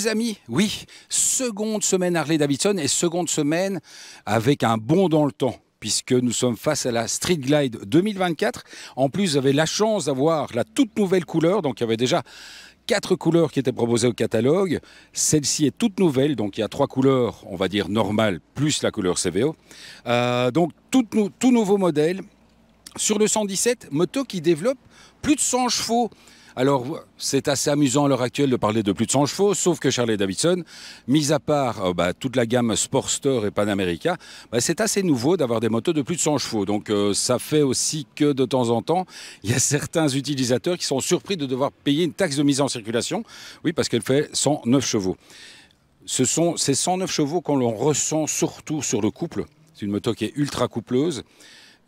Les amis, oui, seconde semaine Harley-Davidson et seconde semaine avec un bond dans le temps, puisque nous sommes face à la Street Glide 2024. En plus, vous avez la chance d'avoir la toute nouvelle couleur, donc il y avait déjà 4 couleurs qui étaient proposées au catalogue. Celle-ci est toute nouvelle, donc il y a 3 couleurs, on va dire normales, plus la couleur CVO. Donc tout nouveau modèle. Sur le 117, moto qui développe plus de 100 chevaux. Alors, c'est assez amusant à l'heure actuelle de parler de plus de 100 chevaux, sauf que Harley-Davidson, mis à part toute la gamme Sportster et Panamerica, c'est assez nouveau d'avoir des motos de plus de 100 chevaux. Donc, ça fait aussi que de temps en temps, il y a certains utilisateurs qui sont surpris de devoir payer une taxe de mise en circulation. Oui, parce qu'elle fait 109 chevaux. Ce sont ces 109 chevaux qu'on l'on ressent surtout sur le couple. C'est une moto qui est ultra coupleuse.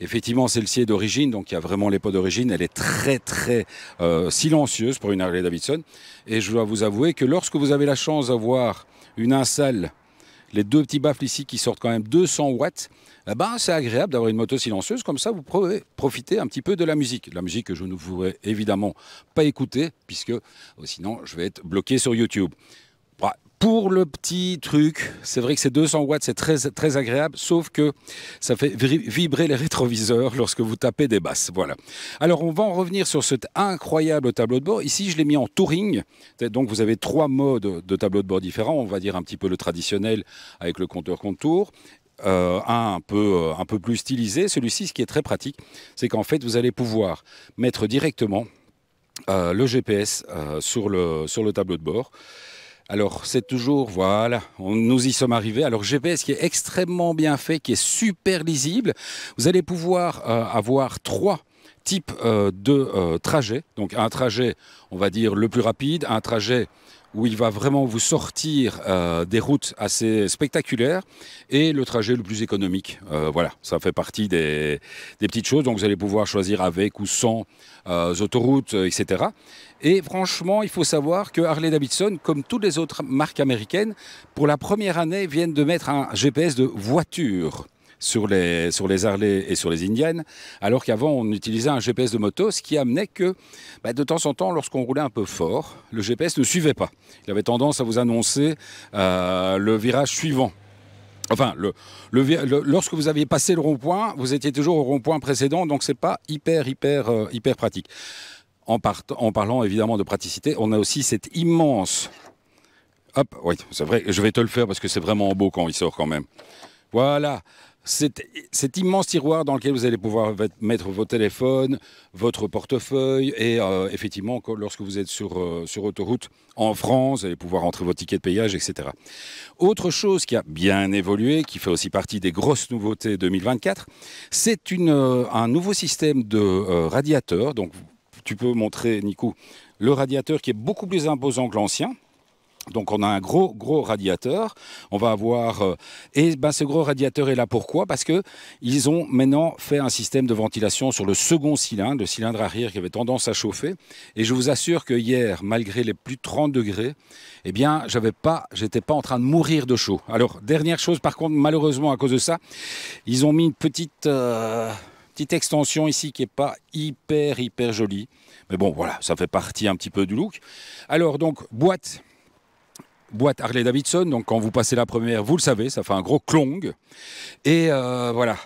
Effectivement, celle-ci est d'origine, donc il y a vraiment les pots d'origine. Elle est très silencieuse pour une Harley-Davidson. Et je dois vous avouer que lorsque vous avez la chance d'avoir une install, les deux petits baffles ici qui sortent quand même 200 watts, c'est agréable d'avoir une moto silencieuse. Comme ça, vous pouvez profiter un petit peu de la musique. La musique que je ne pourrais évidemment pas écouter, puisque sinon je vais être bloqué sur YouTube. Pour le petit truc, c'est vrai que ces 200 watts, c'est très agréable, sauf que ça fait vibrer les rétroviseurs lorsque vous tapez des basses. Voilà. Alors, on va en revenir sur cet incroyable tableau de bord. Ici, je l'ai mis en touring. Donc, vous avez 3 modes de tableau de bord différents. On va dire un petit peu le traditionnel avec le compteur contour. Un peu plus stylisé. Celui-ci, ce qui est très pratique, c'est qu'en fait, vous allez pouvoir mettre directement le GPS sur le tableau de bord. Alors, c'est toujours, voilà, nous y sommes arrivés. Alors, GPS qui est extrêmement bien fait, qui est super lisible. Vous allez pouvoir avoir 3 types de trajets. Donc, un trajet, on va dire, le plus rapide, un trajet où il va vraiment vous sortir des routes assez spectaculaires, et le trajet le plus économique. Voilà, ça fait partie des petites choses. Donc, vous allez pouvoir choisir avec ou sans autoroutes, etc. Et franchement, il faut savoir que Harley-Davidson, comme toutes les autres marques américaines, pour la première année, viennent de mettre un GPS de voiture sur les Harley et sur les Indian, alors qu'avant on utilisait un GPS de moto, ce qui amenait que de temps en temps, lorsqu'on roulait un peu fort, le GPS ne suivait pas. Il avait tendance à vous annoncer le virage suivant. Enfin, lorsque vous aviez passé le rond-point, vous étiez toujours au rond-point précédent, donc c'est pas hyper pratique. En parlant évidemment de praticité, on a aussi cette immense... Hop, oui, c'est vrai, je vais te le faire parce que c'est vraiment beau quand il sort quand même. Voilà, cet immense tiroir dans lequel vous allez pouvoir mettre vos téléphones, votre portefeuille, et effectivement, lorsque vous êtes sur autoroute en France, vous allez pouvoir entrer vos tickets de payage, etc. Autre chose qui a bien évolué, qui fait aussi partie des grosses nouveautés 2024, c'est un nouveau système de radiateur. Donc, tu peux montrer, Nico, le radiateur qui est beaucoup plus imposant que l'ancien. Donc on a un gros radiateur. On va avoir ce gros radiateur est là pourquoi? Parce que ils ont maintenant fait un système de ventilation sur le second cylindre, le cylindre arrière qui avait tendance à chauffer. Et je vous assure que hier, malgré les plus de 30 degrés, eh bien, j'étais pas en train de mourir de chaud. Alors dernière chose, par contre, malheureusement à cause de ça, ils ont mis une petite extension ici qui est pas hyper jolie. Mais bon, voilà, ça fait partie un petit peu du look. Alors donc boîte Harley-Davidson, donc quand vous passez la première, vous le savez, ça fait un gros clong. Et voilà,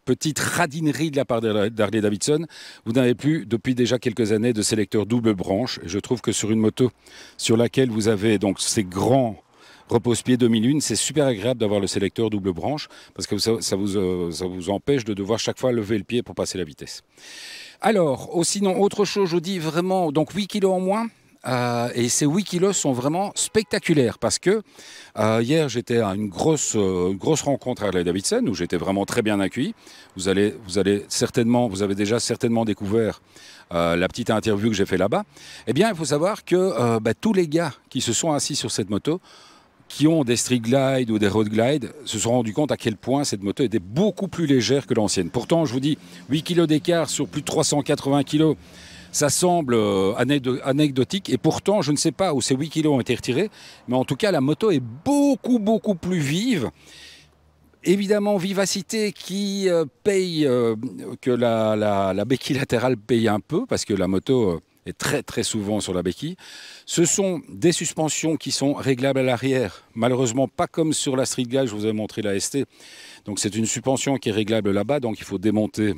petite radinerie de la part d'Harley-Davidson. Vous n'avez plus, depuis déjà quelques années, de sélecteur double branche. Et je trouve que sur une moto sur laquelle vous avez donc ces grands repose-pieds 2001, c'est super agréable d'avoir le sélecteur double branche, parce que ça vous empêche de devoir chaque fois lever le pied pour passer la vitesse. Alors, sinon, autre chose, je vous dis vraiment, donc 8 kilos en moins. Et ces 8 kilos sont vraiment spectaculaires parce que hier j'étais à une grosse rencontre à Harley-Davidson où j'étais vraiment très bien accueilli. Vous avez déjà certainement découvert la petite interview que j'ai fait là-bas. Eh bien, il faut savoir que tous les gars qui se sont assis sur cette moto, qui ont des Street Glide ou des Road Glide, se sont rendus compte à quel point cette moto était beaucoup plus légère que l'ancienne. Pourtant, je vous dis, 8 kilos d'écart sur plus de 380 kilos, ça semble anecdotique, et pourtant, je ne sais pas où ces 8 kilos ont été retirés, mais en tout cas, la moto est beaucoup plus vive. Évidemment, vivacité qui paye, que la béquille latérale paye un peu, parce que la moto et très souvent sur la béquille. Ce sont des suspensions qui sont réglables à l'arrière. Malheureusement, pas comme sur la Street Glide, je vous avais montré la ST. Donc c'est une suspension qui est réglable là-bas, donc il faut démonter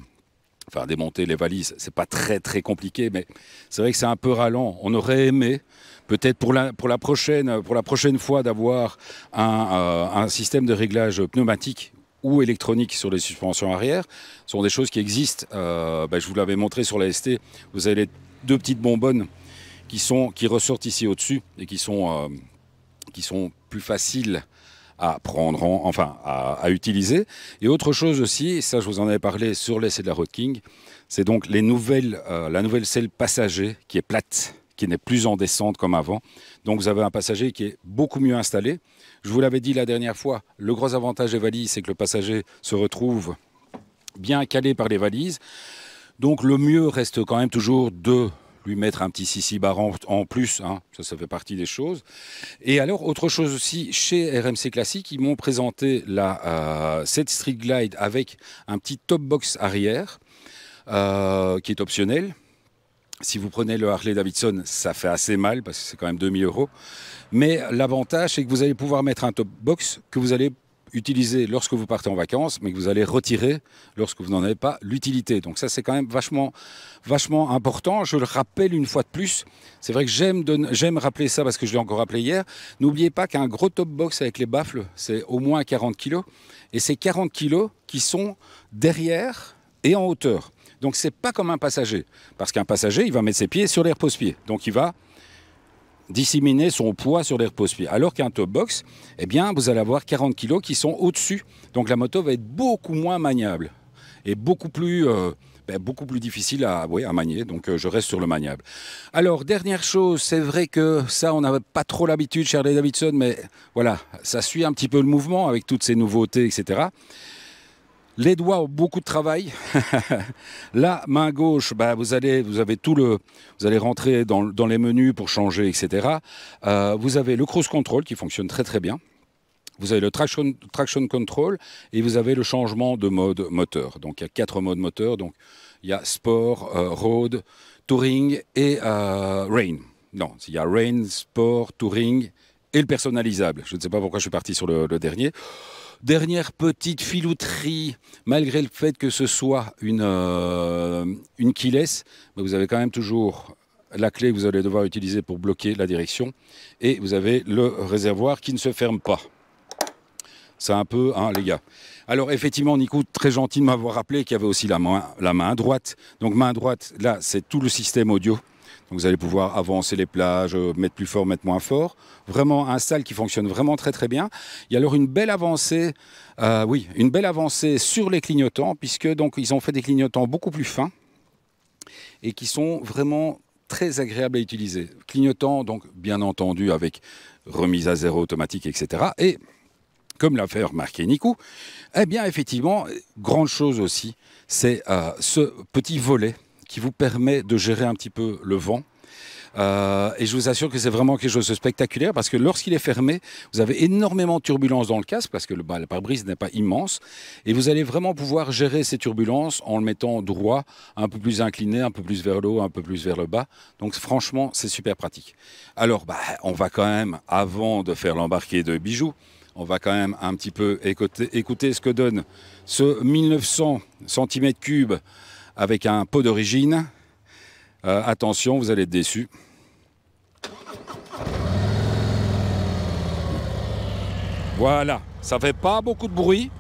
les valises. C'est pas très compliqué, mais c'est vrai que c'est un peu ralent. On aurait aimé, peut-être pour la prochaine fois, d'avoir un système de réglage pneumatique ou électronique sur les suspensions arrière. Ce sont des choses qui existent. Je vous l'avais montré sur la ST. Vous avez les deux petites bonbonnes qui ressortent ici au-dessus et qui sont plus faciles à prendre, à utiliser. Et autre chose aussi, ça je vous en avais parlé sur l'essai de la Road King, c'est donc la nouvelle selle passager qui est plate, qui n'est plus en descente comme avant. Donc vous avez un passager qui est beaucoup mieux installé. Je vous l'avais dit la dernière fois, le gros avantage des valises, c'est que le passager se retrouve bien calé par les valises. Donc le mieux reste quand même toujours de lui mettre un petit sissi bar en plus, hein. Ça fait partie des choses. Et alors, autre chose aussi, chez RMC Classique, ils m'ont présenté cette Street Glide avec un petit top box arrière, qui est optionnel. Si vous prenez le Harley Davidson, ça fait assez mal, parce que c'est quand même 2000 €. Mais l'avantage, c'est que vous allez pouvoir mettre un top box que vous allez utiliser lorsque vous partez en vacances, mais que vous allez retirer lorsque vous n'en avez pas l'utilité. Donc ça, c'est quand même vachement important. Je le rappelle une fois de plus. C'est vrai que j'aime rappeler ça parce que je l'ai encore rappelé hier. N'oubliez pas qu'un gros top box avec les baffles, c'est au moins 40 kg. Et c'est 40 kg qui sont derrière et en hauteur. Donc c'est pas comme un passager. Parce qu'un passager, il va mettre ses pieds sur les repose-pieds. Donc il va disséminer son poids sur les repose-pieds. Alors qu'un top box, eh bien, vous allez avoir 40 kg qui sont au-dessus. Donc la moto va être beaucoup moins maniable et beaucoup plus difficile à manier. Donc je reste sur le maniable. Alors, dernière chose, c'est vrai que ça, on n'avait pas trop l'habitude chez Harley Davidson, mais voilà, ça suit un petit peu le mouvement avec toutes ces nouveautés, etc. Les doigts ont beaucoup de travail. La main gauche, vous allez rentrer dans les menus pour changer, etc. Vous avez le cruise control qui fonctionne très bien. Vous avez le traction control et vous avez le changement de mode moteur. Donc il y a 4 modes moteurs. Donc il y a sport, road, touring et rain. Non, il y a rain, sport, touring et le personnalisable. Je ne sais pas pourquoi je suis parti sur le dernier. Dernière petite filouterie, malgré le fait que ce soit une keyless, mais vous avez quand même toujours la clé que vous allez devoir utiliser pour bloquer la direction. Et vous avez le réservoir qui ne se ferme pas. C'est un peu, hein, les gars. Alors effectivement, Nico, très gentil de m'avoir rappelé qu'il y avait aussi la main droite. Donc main droite, là, c'est tout le système audio. Donc vous allez pouvoir avancer les plages, mettre plus fort, mettre moins fort. Vraiment un style qui fonctionne vraiment très bien. Il y a alors une belle avancée, sur les clignotants, puisque donc ils ont fait des clignotants beaucoup plus fins et qui sont vraiment très agréables à utiliser. Clignotants, donc bien entendu avec remise à zéro automatique, etc. Et comme l'a fait remarquer Nico, eh bien effectivement, grande chose aussi, c'est ce petit volet qui vous permet de gérer un petit peu le vent. Et je vous assure que c'est vraiment quelque chose de spectaculaire parce que lorsqu'il est fermé, vous avez énormément de turbulences dans le casque parce que le pare-brise n'est pas immense. Et vous allez vraiment pouvoir gérer ces turbulences en le mettant droit, un peu plus incliné, un peu plus vers le haut, un peu plus vers le bas. Donc franchement, c'est super pratique. Alors, on va quand même, avant de faire l'embarqué de bijoux, on va quand même un petit peu écouter ce que donne ce 1900 cm3 avec un pot d'origine. Attention, vous allez être déçus. Voilà, ça fait pas beaucoup de bruit.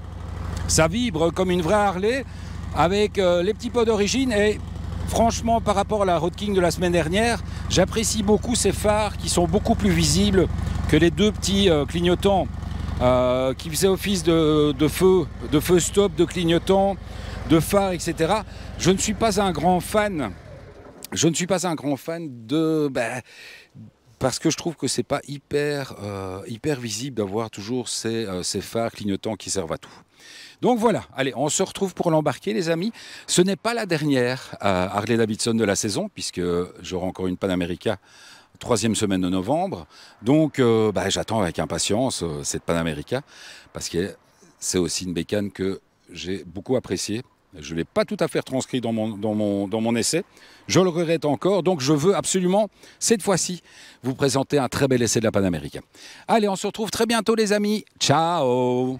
Ça vibre comme une vraie Harley avec les petits pots d'origine. Et franchement, par rapport à la Road King de la semaine dernière, j'apprécie beaucoup ces phares qui sont beaucoup plus visibles que les deux petits clignotants qui faisaient office de feu stop, de clignotants, de phare, etc. Je ne suis pas un grand fan. Parce que je trouve que c'est pas hyper visible d'avoir toujours ces phares clignotants qui servent à tout. Donc voilà, allez, on se retrouve pour l'embarquer, les amis. Ce n'est pas la dernière Harley Davidson de la saison, puisque j'aurai encore une Panamérica 3e semaine de novembre. Donc j'attends avec impatience cette Panamérica, parce que c'est aussi une bécane que j'ai beaucoup appréciée. Je ne l'ai pas tout à fait retranscrit dans mon essai. Je le regrette encore, donc je veux absolument, cette fois-ci, vous présenter un très bel essai de la Panaméricaine. Allez, on se retrouve très bientôt les amis. Ciao!